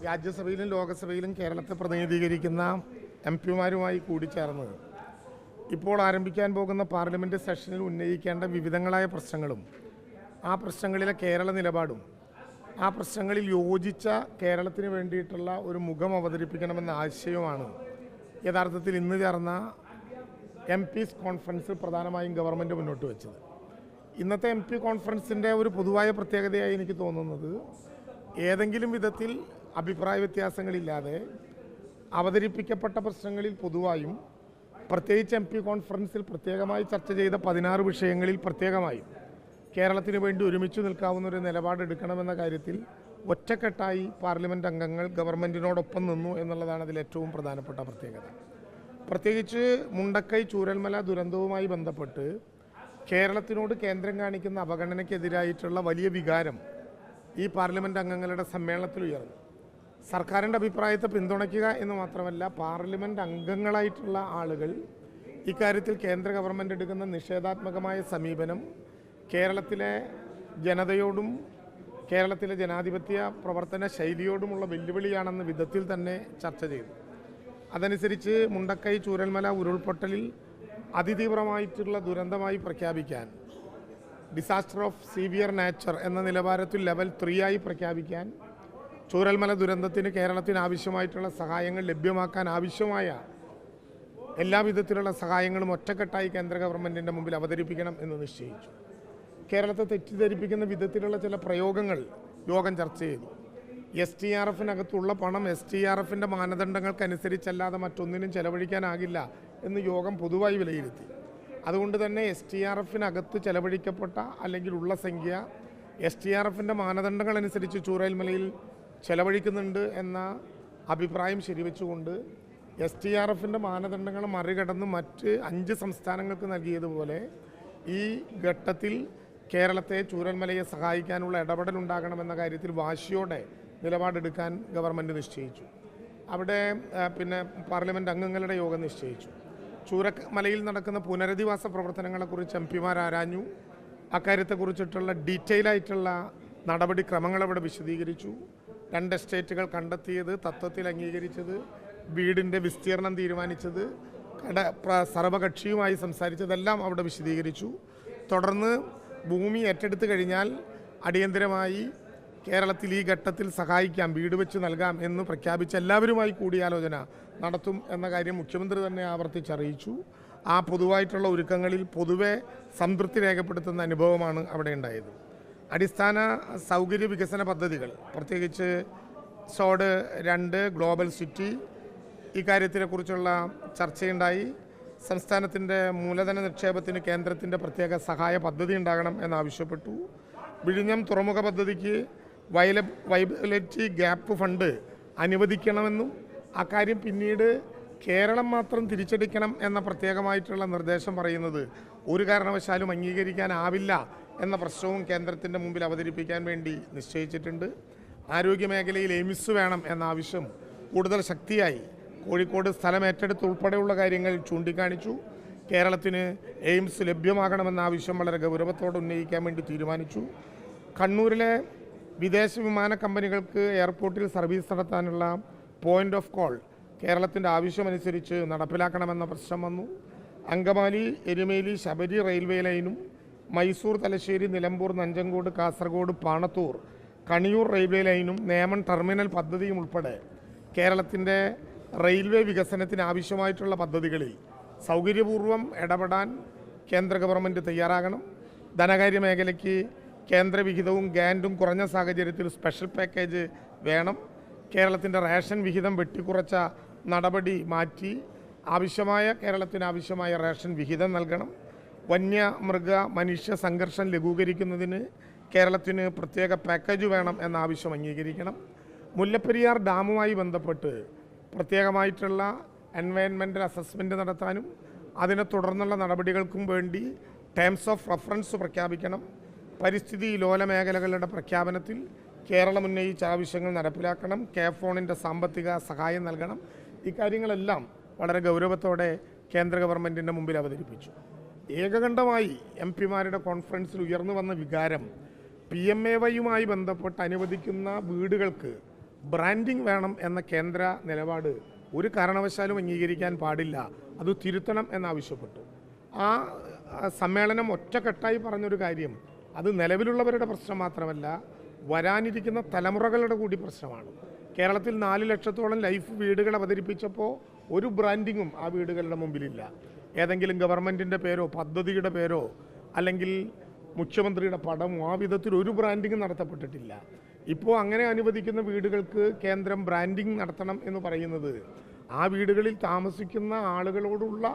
രാജ്യസഭയിലും ലോകസഭയിലും കേരളത്തെ പ്രതിനിധീകരിക്കുന്ന എംപിമാരുമായി കൂടിച്ചേർന്ന് ഇപ്പോൾ ആരംഭിക്കാൻ പോകുന്ന പാർലമെൻറ്റ് സെഷനിൽ ഉന്നയിക്കേണ്ട വിവിധങ്ങളായ പ്രശ്നങ്ങളും ആ പ്രശ്നങ്ങളിലെ കേരള നിലപാടും ആ പ്രശ്നങ്ങളിൽ യോജിച്ച കേരളത്തിന് വേണ്ടിയിട്ടുള്ള ഒരു മുഖം അവതരിപ്പിക്കണമെന്ന ആശയവുമാണ് യഥാർത്ഥത്തിൽ ഇന്ന് ചേർന്ന എംപീസ് കോൺഫറൻസിൽ പ്രധാനമായും ഗവൺമെൻറ് മുന്നോട്ട് വെച്ചത്. ഇന്നത്തെ എംപി കോൺഫറൻസിൻ്റെ ഒരു പൊതുവായ പ്രത്യേകതയായി എനിക്ക് തോന്നുന്നത് ഏതെങ്കിലും വിധത്തിൽ അഭിപ്രായ വ്യത്യാസങ്ങളില്ലാതെ അവതരിപ്പിക്കപ്പെട്ട പ്രശ്നങ്ങളിൽ പൊതുവായും പ്രത്യേകിച്ച് എംപി കോൺഫറൻസിൽ പ്രത്യേകമായി ചർച്ച ചെയ്ത 16 വിഷയങ്ങളിൽ പ്രത്യേകമായും കേരളത്തിന് വേണ്ടി ഒരുമിച്ച് നിൽക്കാവുന്ന ഒരു നിലപാടെടുക്കണമെന്ന കാര്യത്തിൽ ഒറ്റക്കെട്ടായി പാർലമെൻറ്റ് അംഗങ്ങൾ ഗവൺമെൻറ്റിനോടൊപ്പം നിന്നു എന്നുള്ളതാണ് അതിൽ ഏറ്റവും പ്രധാനപ്പെട്ട പ്രത്യേകത. പ്രത്യേകിച്ച് മുണ്ടക്കൈ ചൂരൽമല ദുരന്തവുമായി ബന്ധപ്പെട്ട് കേരളത്തിനോട് കേന്ദ്രം കാണിക്കുന്ന അവഗണനയ്ക്കെതിരായിട്ടുള്ള വലിയ വികാരം ഈ പാർലമെൻറ്റ് അംഗങ്ങളുടെ സമ്മേളനത്തിൽ ഉയർന്നു. സർക്കാരിൻ്റെ അഭിപ്രായത്തെ പിന്തുണയ്ക്കുക എന്ന് മാത്രമല്ല, പാർലമെൻറ്റ് അംഗങ്ങളായിട്ടുള്ള ആളുകൾ ഇക്കാര്യത്തിൽ കേന്ദ്ര ഗവൺമെൻറ് എടുക്കുന്ന നിഷേധാത്മകമായ സമീപനം കേരളത്തിലെ ജനതയോടും കേരളത്തിലെ ജനാധിപത്യ പ്രവർത്തന ശൈലിയോടുമുള്ള വെല്ലുവിളിയാണെന്ന വിധത്തിൽ തന്നെ ചർച്ച ചെയ്തു. അതനുസരിച്ച് മുണ്ടക്കൈ ചൂരൽമല ഉരുൾപൊട്ടലിൽ അതിതീവ്രമായിട്ടുള്ള ദുരന്തമായി പ്രഖ്യാപിക്കാൻ, ഡിസാസ്റ്റർ ഓഫ് സീവിയർ നാച്ചർ എന്ന നിലവാരത്തിൽ ലെവൽ 3 ആയി പ്രഖ്യാപിക്കാൻ, ചൂരൽമല ദുരന്തത്തിന് കേരളത്തിന് ആവശ്യമായിട്ടുള്ള സഹായങ്ങൾ ലഭ്യമാക്കാൻ ആവശ്യമായ എല്ലാ വിധത്തിലുള്ള സഹായങ്ങളും ഒറ്റക്കെട്ടായി കേന്ദ്ര ഗവൺമെൻറ്റിൻ്റെ മുമ്പിൽ അവതരിപ്പിക്കണം എന്ന് നിശ്ചയിച്ചു. കേരളത്തെ തെറ്റിദ്ധരിപ്പിക്കുന്ന വിധത്തിലുള്ള ചില പ്രയോഗങ്ങൾ യോഗം ചർച്ച ചെയ്തു. STRFിനകത്തുള്ള പണം STRFിൻ്റെ മാനദണ്ഡങ്ങൾക്കനുസരിച്ചല്ലാതെ മറ്റൊന്നിനും ചെലവഴിക്കാനാകില്ല എന്ന് യോഗം പൊതുവായി വിലയിരുത്തി. അതുകൊണ്ട് തന്നെ STRFിനകത്ത് ചെലവഴിക്കപ്പെട്ട അല്ലെങ്കിൽ ഉള്ള സംഖ്യ STRFിൻ്റെ മാനദണ്ഡങ്ങളനുസരിച്ച് ചൂരൽമലയിൽ ചെലവഴിക്കുന്നുണ്ട് എന്ന അഭിപ്രായം ശരിവെച്ചുകൊണ്ട് STRFിൻ്റെ മാനദണ്ഡങ്ങൾ മറികടന്ന് മറ്റ് 5 സംസ്ഥാനങ്ങൾക്ക് നൽകിയതുപോലെ ഈ ഘട്ടത്തിൽ കേരളത്തെ ചൂരൽമലയെ സഹായിക്കാനുള്ള ഇടപെടലുണ്ടാകണമെന്ന കാര്യത്തിൽ വാശിയോടെ നിലപാടെടുക്കാൻ ഗവൺമെൻറ് നിശ്ചയിച്ചു. അവിടെ പാർലമെൻറ്റ് അംഗങ്ങളുടെ യോഗം നിശ്ചയിച്ചു. ചൂരൽമലയിൽ നടക്കുന്ന പുനരധിവാസ പ്രവർത്തനങ്ങളെക്കുറിച്ച് എംപിമാർ ആരാഞ്ഞു. അക്കാര്യത്തെക്കുറിച്ചിട്ടുള്ള ഡീറ്റെയിൽ ആയിട്ടുള്ള നടപടിക്രമങ്ങൾ അവിടെ വിശദീകരിച്ചു. 2 എസ്റ്റേറ്റുകൾ കണ്ടെത്തിയത്, തത്വത്തിൽ അംഗീകരിച്ചത്, വീടിൻ്റെ വിസ്തീർണം തീരുമാനിച്ചത്, സർവകക്ഷിയുമായി സംസാരിച്ചതെല്ലാം അവിടെ വിശദീകരിച്ചു. തുടർന്ന് ഭൂമി ഏറ്റെടുത്ത് കഴിഞ്ഞാൽ അടിയന്തരമായി കേരളത്തിൽ ഈ ഘട്ടത്തിൽ സഹായിക്കാം, വീട് വെച്ച് നൽകാം എന്ന് പ്രഖ്യാപിച്ച് എല്ലാവരുമായി കൂടിയാലോചന നടത്തും എന്ന കാര്യം മുഖ്യമന്ത്രി തന്നെ ആവർത്തിച്ചറിയിച്ചു. ആ പൊതുവായിട്ടുള്ള ഒരുക്കങ്ങളിൽ പൊതുവെ സംതൃപ്തി രേഖപ്പെടുത്തുന്ന അനുഭവമാണ് അവിടെ ഉണ്ടായത്. അടിസ്ഥാന സൗകര്യ വികസന പദ്ധതികൾ, പ്രത്യേകിച്ച് സോഡ് 2 ഗ്ലോബൽ സിറ്റി, ഇക്കാര്യത്തിനെക്കുറിച്ചുള്ള ചർച്ചയുണ്ടായി. സംസ്ഥാനത്തിൻ്റെ മൂലധന നിക്ഷേപത്തിന് കേന്ദ്രത്തിൻ്റെ പ്രത്യേക സഹായ പദ്ധതി ഉണ്ടാകണം എന്നാവശ്യപ്പെട്ടു. വിഴിഞ്ഞം തുറമുഖ പദ്ധതിക്ക് വയബിലിറ്റി ഗ്യാപ്പ് ഫണ്ട് അനുവദിക്കണമെന്നും അക്കാര്യം പിന്നീട് കേരളം മാത്രം തിരിച്ചടിക്കണം എന്ന പ്രത്യേകമായിട്ടുള്ള നിർദ്ദേശം പറയുന്നത് ഒരു കാരണവശാലും അംഗീകരിക്കാനാവില്ല എന്ന പ്രശ്നവും കേന്ദ്രത്തിൻ്റെ മുമ്പിൽ അവതരിപ്പിക്കാൻ വേണ്ടി നിശ്ചയിച്ചിട്ടുണ്ട്. ആരോഗ്യമേഖലയിൽ എയിംസ് വേണം എന്ന ആവശ്യം കൂടുതൽ ശക്തിയായി കോഴിക്കോട് സ്ഥലം ഏറ്റെടുത്ത് ഉൾപ്പെടെയുള്ള കാര്യങ്ങൾ ചൂണ്ടിക്കാണിച്ചു. കേരളത്തിന് എയിംസ് ലഭ്യമാകണമെന്ന ആവശ്യം വളരെ ഗൗരവത്തോടെ ഉന്നയിക്കാൻ വേണ്ടി തീരുമാനിച്ചു. കണ്ണൂരിലെ വിദേശ വിമാന കമ്പനികൾക്ക് എയർപോർട്ടിൽ സർവീസ് നടത്താനുള്ള പോയിൻ്റ് ഓഫ് കോൾ കേരളത്തിൻ്റെ ആവശ്യമനുസരിച്ച് നടപ്പിലാക്കണമെന്ന പ്രശ്നം വന്നു. അങ്കമാലി എരുമേലി ശബരി റെയിൽവേ ലൈനും മൈസൂർ തലശ്ശേരി നിലമ്പൂർ നഞ്ചങ്കോട് കാസർഗോഡ് പാണത്തൂർ കണിയൂർ റെയിൽവേ ലൈനും നേമൺ ടെർമിനൽ പദ്ധതിയും ഉൾപ്പെടെ കേരളത്തിൻ്റെ റെയിൽവേ വികസനത്തിന് ആവശ്യമായിട്ടുള്ള പദ്ധതികളിൽ സൗകര്യപൂർവ്വം ഇടപെടാൻ കേന്ദ്ര ഗവൺമെൻറ് തയ്യാറാകണം. ധനകാര്യ മേഖലയ്ക്ക് കേന്ദ്രവിഹിതവും ഗ്യാൻറ്റും കുറഞ്ഞ സാഹചര്യത്തിൽ സ്പെഷ്യൽ പാക്കേജ് വേണം. കേരളത്തിൻ്റെ റേഷൻ വിഹിതം വെട്ടിക്കുറച്ച നടപടി മാറ്റി കേരളത്തിന് ആവശ്യമായ റേഷൻ വിഹിതം നൽകണം. വന്യമൃഗ മനുഷ്യ സംഘർഷം ലഘൂകരിക്കുന്നതിന് കേരളത്തിന് പ്രത്യേക പാക്കേജ് വേണം എന്ന ആവശ്യം അംഗീകരിക്കണം. മുല്ലപ്പെരിയാർ ഡാമുമായി ബന്ധപ്പെട്ട് പ്രത്യേകമായിട്ടുള്ള എൻവയൺമെൻ്റൽ അസസ്മെൻറ്റ് നടത്താനും അതിനെ തുടർന്നുള്ള നടപടികൾക്കും വേണ്ടി ടേംസ് ഓഫ് റെഫറൻസ് പ്രഖ്യാപിക്കണം. പരിസ്ഥിതി ലോല മേഖലകളുടെ പ്രഖ്യാപനത്തിൽ കേരളം ഉന്നയിച്ച ആവശ്യങ്ങൾ നടപ്പിലാക്കണം. കെഫോണിൻ്റെ സാമ്പത്തിക സഹായം നൽകണം. ഇക്കാര്യങ്ങളെല്ലാം വളരെ ഗൗരവത്തോടെ കേന്ദ്ര ഗവൺമെൻറ്റിൻ്റെ മുമ്പിൽ അവതരിപ്പിച്ചു. ഏകകണ്ഠമായി എംപിമാരുടെ കോൺഫറൻസിൽ ഉയർന്നു വന്ന വികാരം PMAY ബന്ധപ്പെട്ട് അനുവദിക്കുന്ന വീടുകൾക്ക് ബ്രാൻഡിംഗ് വേണം എന്ന കേന്ദ്ര നിലപാട് ഒരു കാരണവശാലും അംഗീകരിക്കാൻ പാടില്ല, അത് തിരുത്തണം എന്നാവശ്യപ്പെട്ടു. ആ സമ്മേളനം ഒറ്റക്കെട്ടായി പറഞ്ഞൊരു കാര്യം, അത് നിലവിലുള്ളവരുടെ പ്രശ്നം മാത്രമല്ല, വരാനിരിക്കുന്ന തലമുറകളുടെ കൂടി പ്രശ്നമാണ്. കേരളത്തിൽ 4 ലക്ഷത്തോളം ലൈഫ് വീടുകൾ അവതരിപ്പിച്ചപ്പോൾ ഒരു ബ്രാൻഡിങ്ങും ആ വീടുകളുടെ മുമ്പിലില്ല. ഏതെങ്കിലും ഗവൺമെൻറ്റിൻ്റെ പേരോ പദ്ധതിയുടെ പേരോ അല്ലെങ്കിൽ മുഖ്യമന്ത്രിയുടെ പടമോ ആ വിധത്തിൽ ഒരു ബ്രാൻഡിങ്ങും നടത്തപ്പെട്ടിട്ടില്ല. ഇപ്പോൾ അങ്ങനെ അനുവദിക്കുന്ന വീടുകൾക്ക് കേന്ദ്രം ബ്രാൻഡിങ് നടത്തണം എന്ന് പറയുന്നത് ആ വീടുകളിൽ താമസിക്കുന്ന ആളുകളോടുള്ള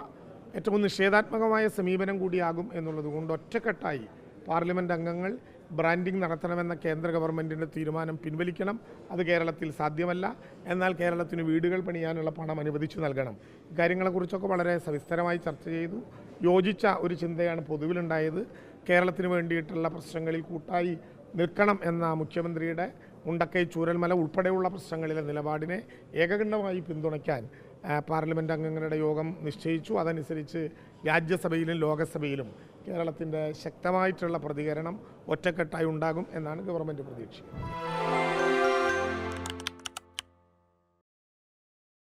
ഏറ്റവും നിഷേധാത്മകമായ സമീപനം കൂടിയാകും എന്നുള്ളത് കൊണ്ട് ഒറ്റക്കെട്ടായി പാർലമെൻറ്റ് അംഗങ്ങൾ ബ്രാൻഡിങ് നടത്തണമെന്ന കേന്ദ്ര ഗവൺമെൻറ്റിൻ്റെ തീരുമാനം പിൻവലിക്കണം. അത് കേരളത്തിൽ സാധ്യമല്ല. എന്നാൽ കേരളത്തിന് വീടുകൾ പണിയാനുള്ള പണം അനുവദിച്ചു നൽകണം. ഇക്കാര്യങ്ങളെക്കുറിച്ചൊക്കെ വളരെ സവിസ്തരമായി ചർച്ച ചെയ്തു. യോജിച്ച ഒരു ചിന്തയാണ് പൊതുവിലുണ്ടായത്. കേരളത്തിന് വേണ്ടിയിട്ടുള്ള പ്രശ്നങ്ങളിൽ കൂട്ടായി നിൽക്കണം എന്ന മുഖ്യമന്ത്രിയുടെ മുണ്ടക്കൈ ചൂരൽമല ഉൾപ്പെടെയുള്ള പ്രശ്നങ്ങളിലെ നിലപാടിനെ ഏകകണ്ഠമായി പിന്തുണയ്ക്കാൻ പാർലമെൻറ്റ് അംഗങ്ങളുടെ യോഗം നിശ്ചയിച്ചു. അതനുസരിച്ച് രാജ്യസഭയിലും ലോകസഭയിലും കേരളത്തിൻ്റെ ശക്തമായിട്ടുള്ള പ്രതികരണം ഒറ്റക്കെട്ടായി ഉണ്ടാകും എന്നാണ് ഗവൺമെൻറ് പ്രതീക്ഷിക്കുന്നത്.